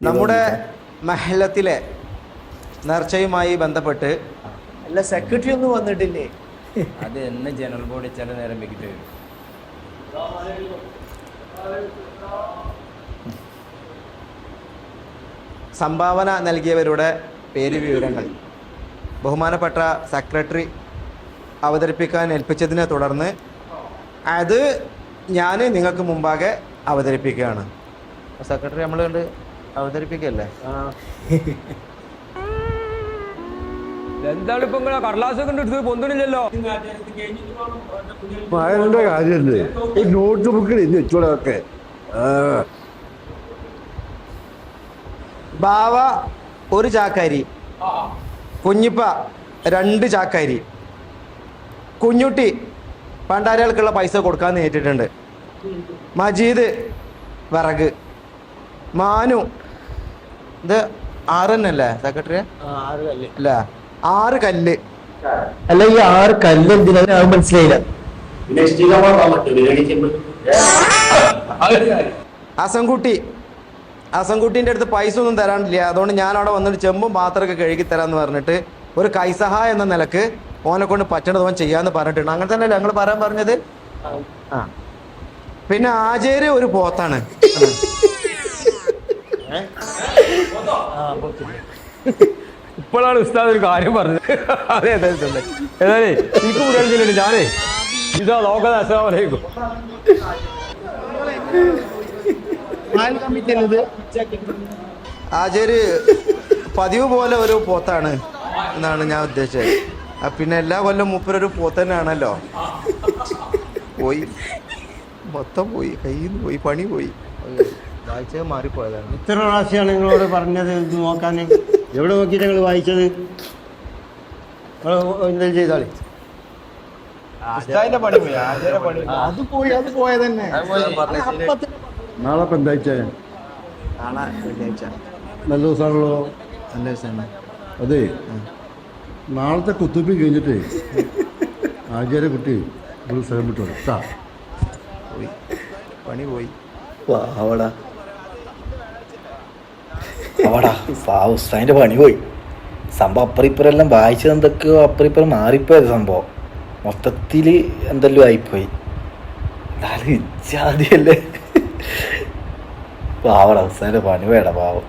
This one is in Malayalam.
നമ്മുടെ മഹല്ലത്തിലെ നേർച്ചയുമായി ബന്ധപ്പെട്ട് അല്ല സെക്രട്ടറി ഒന്നും വന്നിട്ടില്ലേ? അത് എന്ന് ജനറൽ ബോഡി ചില നേരം വെക്കിട്ട് വരും. സംഭാവന നൽകിയവരുടെ പേര് വിവരങ്ങൾ ബഹുമാനപ്പെട്ട സെക്രട്ടറി അവതരിപ്പിക്കാൻ ഏൽപ്പിച്ചതിനെ തുടർന്ന് അത് ഞാൻ നിങ്ങൾക്ക് മുമ്പാകെ അവതരിപ്പിക്കുകയാണ്. സെക്രട്ടറി നമ്മൾ കണ്ട് അവതരിപ്പിക്കല്ലേ? എന്താണ് ഇപ്പൊ ഇങ്ങനെ കടലാസൊക്കെ എടുത്ത് പൊന്തണില്ലല്ലോ? മഴയുടെ കാര്യല്ലേ ഈ നോട്ട് ബുക്കിൽ വെച്ചോളൊക്കെ. ബാവ ഒരു ചാക്കാരി, കുഞ്ഞിപ്പ 2 ചാക്കാരി, കുഞ്ഞുട്ടി പണ്ടാരികൾക്കുള്ള പൈസ കൊടുക്കാൻ നേരിട്ടിട്ടുണ്ട്, മജീദ് വിറക്, മാനു ഇത് 6 തന്നെയല്ലേ സെക്രട്ടറി? അല്ല 6 കല്ല്. അല്ല ഈ 6 കല്ല് എന്തിനാ മനസ്സിലായില്ല. അസംകുട്ടീൻ്റെ അടുത്ത് പൈസ ഒന്നും തരാനില്ല, അതുകൊണ്ട് ഞാൻ അവിടെ വന്നിട്ട് ചെമ്പും പാത്രമൊക്കെ കഴുകി തരാമെന്ന് പറഞ്ഞിട്ട് ഒരു കൈസഹായം എന്ന നിലക്ക് ഓനെ കൊണ്ട് പറ്റണത് ഓൻ ചെയ്യാന്ന് പറഞ്ഞിട്ടുണ്ട്. അങ്ങനെ തന്നെയല്ലേ ഞങ്ങൾ പറയാൻ പറഞ്ഞത്? ആ പിന്നെ ആചേര് ഒരു പോത്താണ്. ഇപ്പോഴാണ് ഉസ്താദ് ഒരു കാര്യം പറഞ്ഞത്. അതെ അതെ ഏതായാലേ എനിക്ക് മുഴുവൻ ഞാനേ ഇതാ നോക്കാതെ. അസ്സലാമു അലൈക്കും. ആചേര് പതിവ് പോലെ ഒരു പോത്താണ് എന്നാണ് ഞാൻ ഉദ്ദേശിച്ചത്. പിന്നെ എല്ലാ കൊല്ലം മൂപ്പരൊരു പോത്ത് തന്നെയാണല്ലോ. പോയി മൊത്തം പോയി, കയ്യിൽ നിന്ന് പോയി, പണി പോയി, വായിച്ച മാറിപ്പോയതാണ്. ഇത്ര പ്രാവശ്യമാണ് നിങ്ങളോട് പറഞ്ഞത് ഇത് നോക്കാൻ. എവിടെ നോക്കിയിട്ട് നിങ്ങൾ വായിച്ചത്? എന്തെങ്കിലും ചെയ്താളി. അത് പോയത് തന്നെ. നാളെ ഇപ്പം എന്താഴ്ച? നാളെ വെള്ളിയാഴ്ച. നല്ല ദിവസമാണല്ലോ. നല്ല ദിവസമാണ്. അതെ, നാളത്തെ കുത്തുപ്പി കഴിഞ്ഞിട്ട് ആചാര്യ കുട്ടി ഒരു സ്ഥലം വിട്ടു കേട്ടാ. പോയി, പണി പോയി. അവിടാ ഉസ്താദിന്റെ പണി പോയി. സംഭവം അപ്പറിപ്പുറെല്ലാം വായിച്ചത് എന്തൊക്കെയോ അപ്പറിപ്പുറം മാറിപ്പോയത്. സംഭവം മൊത്തത്തിൽ എന്തെല്ലോ ആയിപ്പോയി. എന്നാലും ഇച്ചാദ്യല്ലേ പാവടാ ഉസ്താദിന്റെ പണി വേണ്ട പാവം.